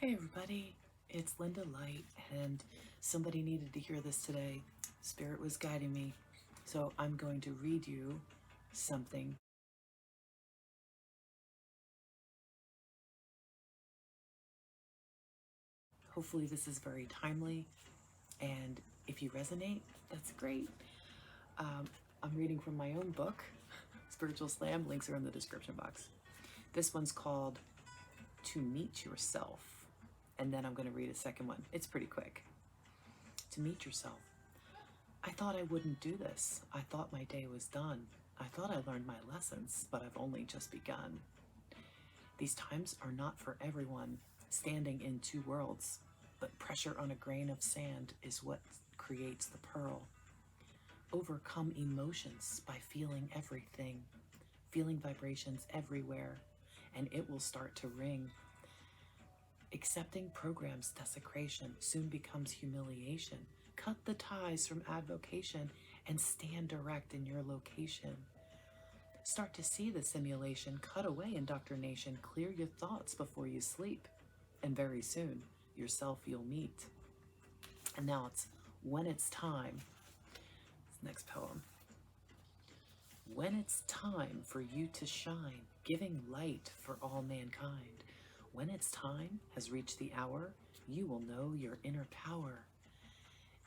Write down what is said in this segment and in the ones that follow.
Hey everybody, it's Lynda Light, and somebody needed to hear this today. Spirit was guiding me, so I'm going to read you something. Hopefully, this is very timely, and if you resonate, that's great. I'm reading from my own book, Spiritual Slam. Links are in the description box. This one's called To Meet Yourself, and then I'm going to read a second one. It's pretty quick. To meet yourself. I thought I wouldn't do this. I thought my day was done. I thought I learned my lessons, but I've only just begun. These times are not for everyone, standing in two worlds, but pressure on a grain of sand is what creates the pearl. Overcome emotions by feeling everything, feeling vibrations everywhere, and it will start to ring. Accepting programs' desecration soon becomes humiliation. Cut the ties from advocation and stand direct in your location. Start to see the simulation, cut away indoctrination, clear your thoughts before you sleep, and very soon, yourself you'll meet. And now it's when it's time. This next poem. When it's time for you to shine, giving light for all mankind. When its time has reached the hour, you will know your inner power.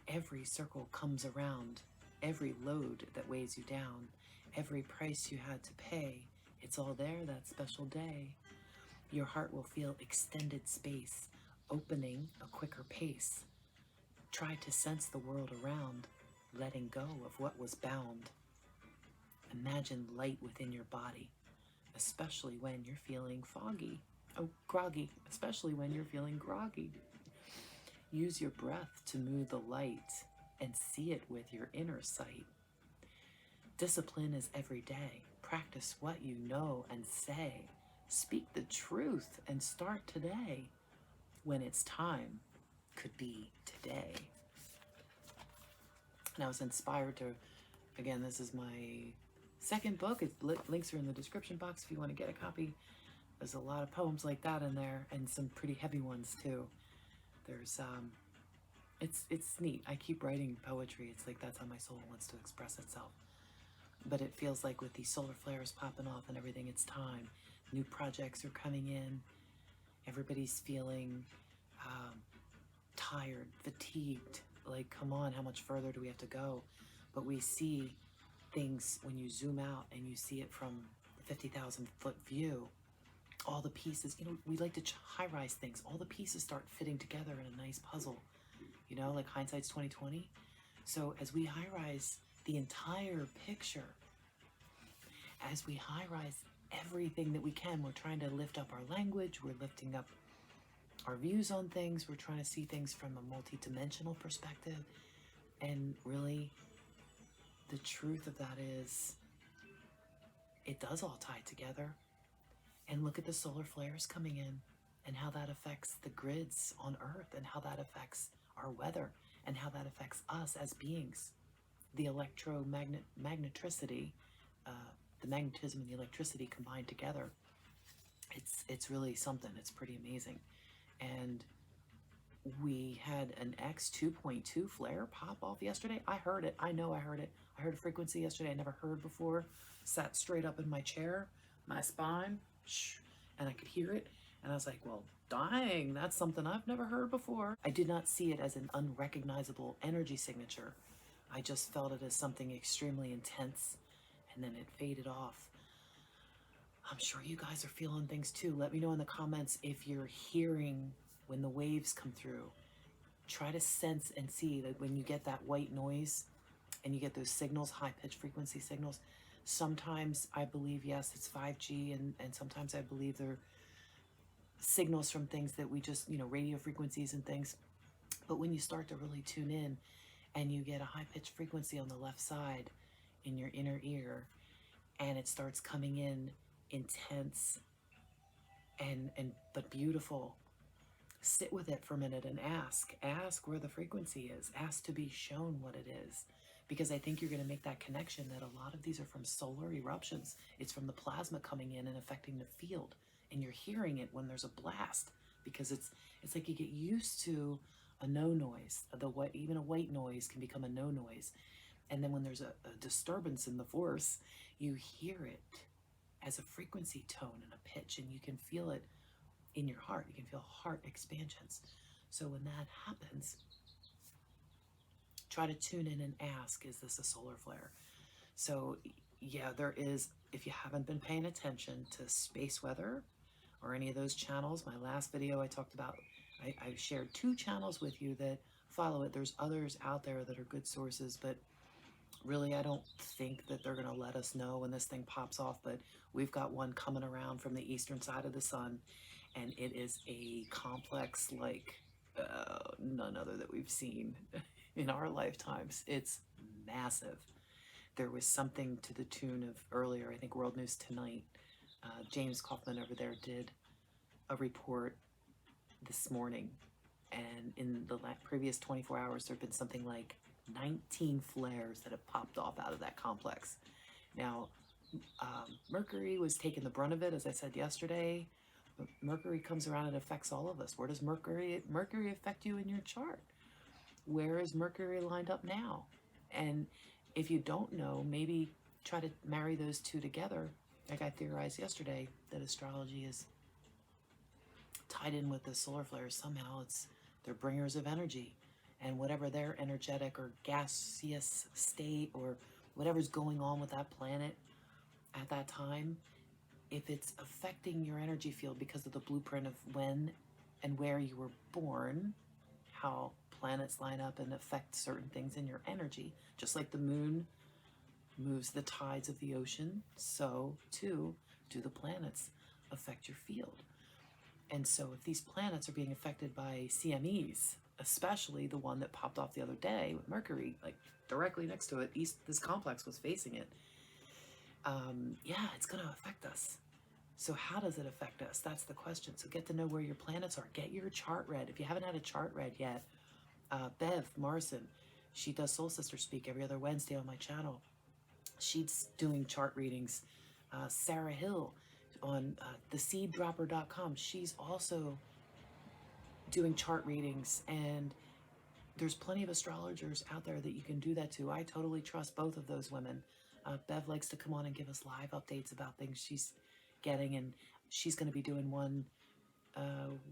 Every circle comes around, every load that weighs you down, every price you had to pay, it's all there that special day. Your heart will feel extended space, opening a quicker pace. Try to sense the world around, letting go of what was bound. Imagine light within your body, especially when you're feeling groggy, especially when you're feeling groggy. Use your breath to move the light and see it with your inner sight. Discipline is every day. Practice what you know and say. Speak the truth and start today. When it's time, could be today. And I was inspired to, again, this is my second book. Links are in the description box if you want to get a copy. There's a lot of poems like that in there, and some pretty heavy ones too. There's it's neat. I keep writing poetry. It's like that's how my soul wants to express itself. But it feels like with these solar flares popping off and everything, it's time. New projects are coming in. Everybody's feeling tired, fatigued. Like, come on, how much further do we have to go? But we see things when you zoom out and you see it from the 50,000 foot view. All the pieces, we like to high-rise things. All the pieces start fitting together in a nice puzzle. Like hindsight's 2020. So as we high-rise the entire picture, as we high-rise everything that we can, we're trying to lift up our language, we're lifting up our views on things, we're trying to see things from a multi-dimensional perspective. And really, the truth of that is, it does all tie together. And look at the solar flares coming in and how that affects the grids on Earth and how that affects our weather and how that affects us as beings. The electromagneticity, the magnetism and the electricity combined together, it's really something. It's pretty amazing. And we had an X 2.2 flare pop off yesterday. I heard it. I know I heard it. I heard a frequency yesterday I never heard before. Sat straight up in my chair, my spine, and I could hear it. And I was like, well, dang, that's something I've never heard before. I did not see it as an unrecognizable energy signature. I just felt it as something extremely intense, and then it faded off. I'm sure you guys are feeling things too. Let me know in the comments if you're hearing when the waves come through. Try to sense and see that when you get that white noise and you get those signals, high-pitched frequency signals, sometimes I believe, yes, it's 5G, and sometimes I believe they're signals from things that we just, radio frequencies and things. But when you start to really tune in and you get a high-pitched frequency on the left side in your inner ear, and it starts coming in intense but beautiful, sit with it for a minute and ask where the frequency is. Ask to be shown what it is, because I think you're going to make that connection that a lot of these are from solar eruptions. It's from the plasma coming in and affecting the field, and you're hearing it when there's a blast. because it's like you get used to a no noise. Even a white noise can become a no noise. And then when there's a disturbance in the force, you hear it as a frequency tone and a pitch, and you can feel it in your heart. You can feel heart expansions. So when that happens, try to tune in and ask, is this a solar flare? So yeah, there is, if you haven't been paying attention to space weather or any of those channels, my last video I talked about, I shared 2 channels with you that follow it. There's others out there that are good sources, but really I don't think that they're going to let us know when this thing pops off. But we've got one coming around from the eastern side of the sun, and it is a complex like none other that we've seen in our lifetimes. It's massive. There was something to the tune of earlier, I think World News Tonight, James Kaufman over there did a report this morning, and in the previous 24 hours there have been something like 19 flares that have popped off out of that complex. Now, Mercury was taking the brunt of it, as I said yesterday. Mercury comes around and affects all of us. Where does Mercury affect you in your chart? Where is Mercury lined up now? And if you don't know, maybe try to marry those two together. Like I theorized yesterday, that astrology is tied in with the solar flares. Somehow they're bringers of energy, and whatever their energetic or gaseous state or whatever's going on with that planet at that time, if it's affecting your energy field because of the blueprint of when and where you were born, how planets line up and affect certain things in your energy, just like the moon moves the tides of the ocean, so too do the planets affect your field. And so if these planets are being affected by CMEs, especially the one that popped off the other day with Mercury, like directly next to it, this complex was facing it, yeah, it's going to affect us. So how does it affect us? That's the question. So get to know where your planets are. Get your chart read. If you haven't had a chart read yet, Bev Morrison, she does Soul Sister Speak every other Wednesday on my channel. She's doing chart readings. Sarah Hill on theseeddropper.com, she's also doing chart readings, and there's plenty of astrologers out there that you can do that to. I totally trust both of those women. Bev likes to come on and give us live updates about things she's getting, and she's going to be doing one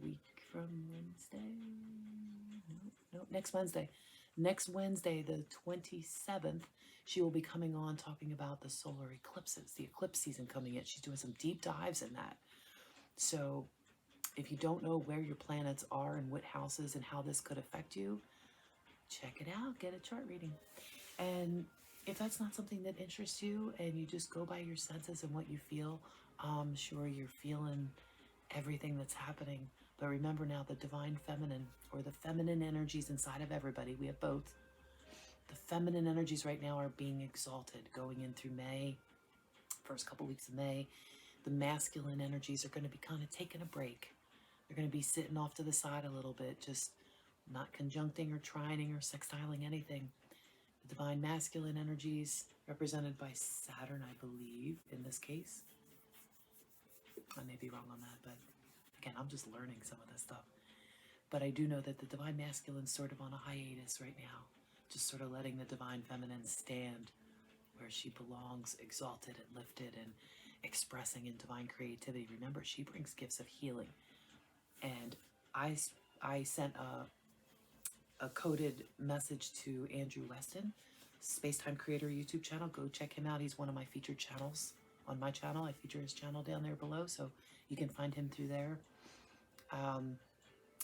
week from Wednesday. No, next Wednesday. Next Wednesday, the 27th, she will be coming on talking about the solar eclipses, the eclipse season coming in. She's doing some deep dives in that. So if you don't know where your planets are and what houses and how this could affect you, check it out. Get a chart reading. And if that's not something that interests you and you just go by your senses and what you feel, I'm sure you're feeling everything that's happening. But remember now, the divine feminine, or the feminine energies inside of everybody, we have both. The feminine energies right now are being exalted going in through May, first couple weeks of May. The masculine energies are going to be kind of taking a break. They're going to be sitting off to the side a little bit, just not conjuncting or trining or sextiling anything. The divine masculine energies, represented by Saturn, I believe, in this case. I may be wrong on that, but again, I'm just learning some of this stuff. But I do know that the divine masculine's sort of on a hiatus right now, just sort of letting the divine feminine stand where she belongs, exalted and lifted and expressing in divine creativity. Remember, she brings gifts of healing. And I sent a coded message to Andrew Weston, SPACETIMECREATOR YouTube channel. Go check him out. He's one of my featured channels on my channel. I feature his channel down there below, so you can find him through there.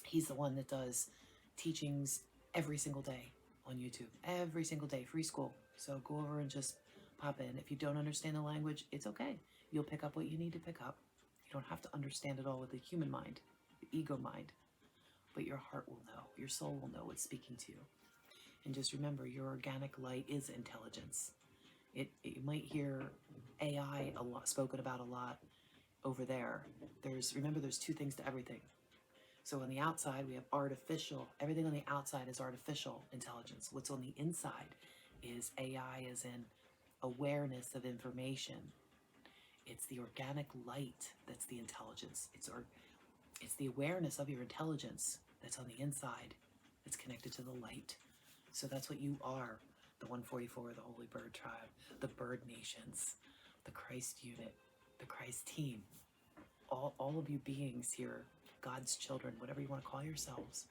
He's the one that does teachings every single day on YouTube. Every single day, free school. So go over and just pop in. If you don't understand the language, it's okay. You'll pick up what you need to pick up. You don't have to understand it all with the human mind, the ego mind. But your heart will know. Your soul will know what's speaking to you. And just remember, your organic light is intelligence. You might hear AI spoken about a lot over there. Remember, there's two things to everything. So on the outside, we have artificial. Everything on the outside is artificial intelligence. What's on the inside is AI, as in awareness of information. It's the organic light that's the intelligence. It's the awareness of your intelligence that's on the inside, that's connected to the light. So that's what you are, the 144, the Holy Bird Tribe, the Bird Nations, the Christ Unit, the Christ Team. All of you beings here, God's children, whatever you want to call yourselves,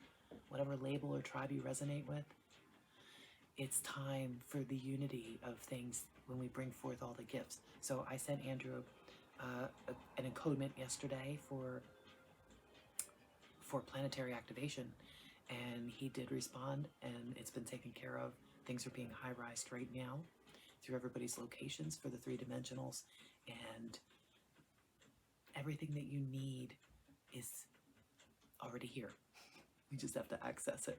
whatever label or tribe you resonate with, it's time for the unity of things when we bring forth all the gifts. So I sent Andrew an encodement yesterday for planetary activation, and he did respond, and it's been taken care of. Things are being high-rised right now through everybody's locations for the 3-dimensionals, and everything that you need is already here. You just have to access it.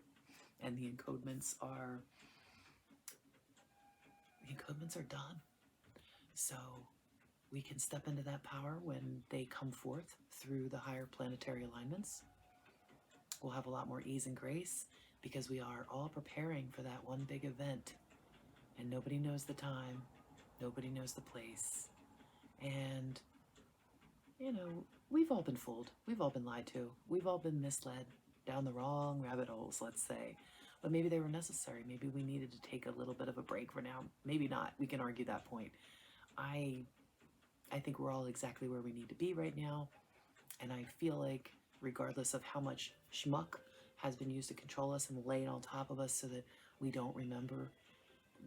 And the encodements are done. So we can step into that power when they come forth through the higher planetary alignments. We'll have a lot more ease and grace because we are all preparing for that one big event. And nobody knows the time, nobody knows the place. And, you know, we've all been fooled. We've all been lied to. We've all been misled down the wrong rabbit holes, let's say. But maybe they were necessary. Maybe we needed to take a little bit of a break for now. Maybe not. We can argue that point. I think we're all exactly where we need to be right now. And I feel like regardless of how much schmuck has been used to control us and lay it on top of us so that we don't remember,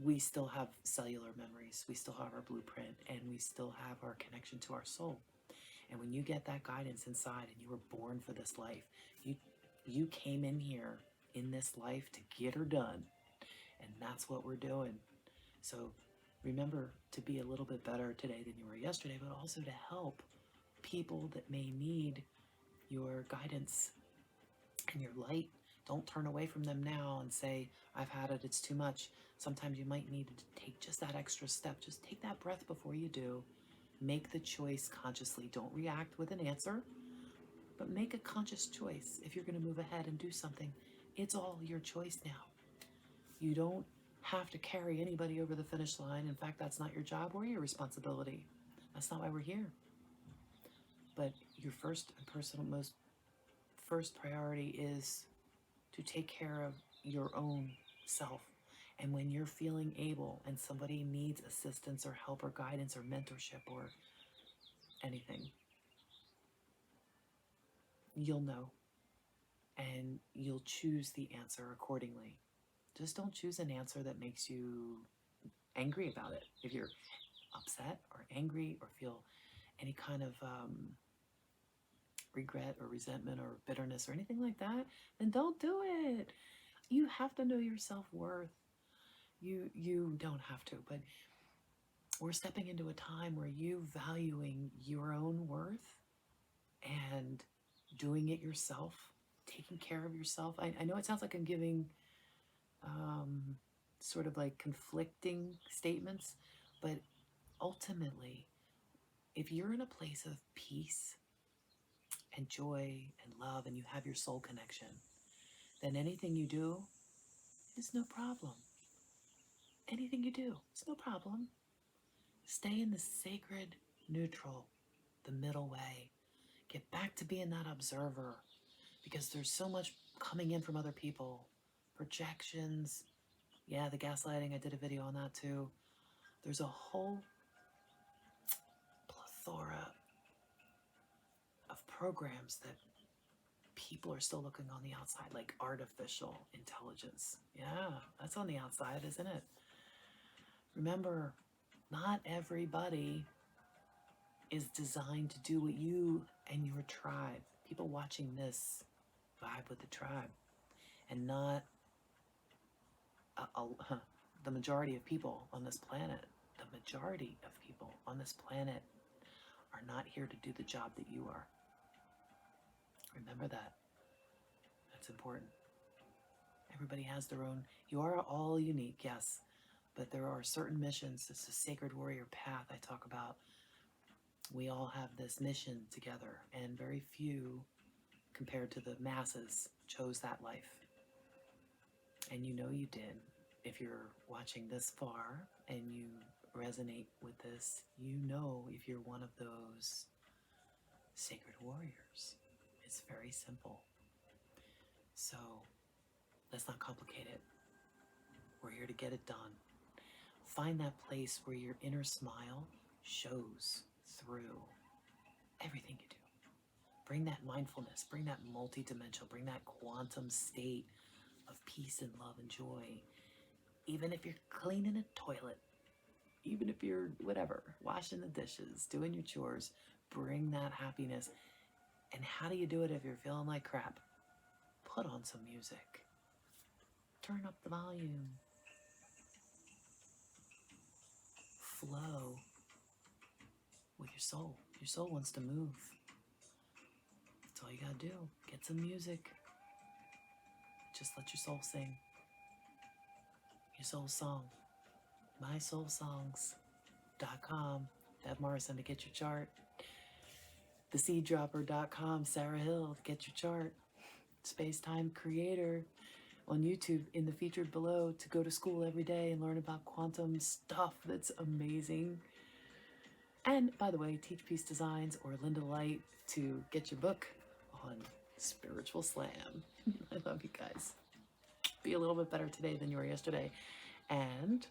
we still have cellular memories. We still have our blueprint, and we still have our connection to our soul. And when you get that guidance inside and you were born for this life, you came in here in this life to get her done. And that's what we're doing. So remember to be a little bit better today than you were yesterday, but also to help people that may need your guidance and your light. Don't turn away from them now and say, I've had it, it's too much. Sometimes you might need to take just that extra step. Just take that breath before you do. Make the choice consciously. Don't react with an answer, but make a conscious choice. If you're going to move ahead and do something, it's all your choice now. You don't have to carry anybody over the finish line. In fact, that's not your job or your responsibility. That's not why we're here. But your first and first priority is to take care of your own self. And when you're feeling able and somebody needs assistance or help or guidance or mentorship or anything, you'll know. And you'll choose the answer accordingly. Just don't choose an answer that makes you angry about it. If you're upset or angry or feel any kind of regret or resentment or bitterness or anything like that, then don't do it. You have to know your self-worth. You don't have to, but we're stepping into a time where you valuing your own worth and doing it yourself, taking care of yourself. I know it sounds like I'm giving sort of like conflicting statements, but ultimately, if you're in a place of peace and joy and love and you have your soul connection, then anything you do is no problem. Anything you do is no problem. Stay in the sacred neutral, the middle way. Get back to being that observer, because there's so much coming in from other people. Projections. Yeah, the gaslighting, I did a video on that too. There's a whole plethora of programs that people are still looking on the outside, like artificial intelligence. Yeah, that's on the outside, isn't it? Remember, not everybody is designed to do what you and your tribe, people watching this, vibe with the tribe, and not the majority of people on this planet. The majority of people on this planet are not here to do the job that you are. Remember that. That's important. Everybody has their own. You are all unique, yes, but there are certain missions. It's a sacred warrior path I talk about. We all have this mission together, and very few, compared to the masses, chose that life. And you know you did. If you're watching this far and you resonate with this, you know if you're one of those sacred warriors. It's very simple. So let's not complicate it. We're here to get it done. Find that place where your inner smile shows through everything you do. Bring that mindfulness, bring that multi-dimensional, bring that quantum state of peace and love and joy. Even if you're cleaning a toilet, even if you're whatever, washing the dishes, doing your chores, bring that happiness. And how do you do it if you're feeling like crap? Put on some music. Turn up the volume. Flow with your soul. Your soul wants to move. That's all you gotta do. Get some music. Just let your soul sing. Your soul song. mysoulsongs.com. Bev Morrison to get your chart. theseeddropper.com. Sarah Hill to get your chart. SPACETIMECREATOR on YouTube in the featured below to go to school every day and learn about quantum stuff that's amazing. And by the way, Teach Peace Designs or Lynda Light to get your book on Spiritual Slam. I love you guys. Be a little bit better today than you were yesterday. And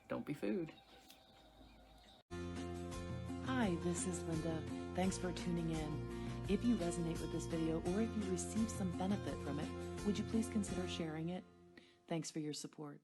don't be food. Hi, this is Lynda. Thanks for tuning in. If you resonate with this video or if you receive some benefit from it, would you please consider sharing it? Thanks for your support.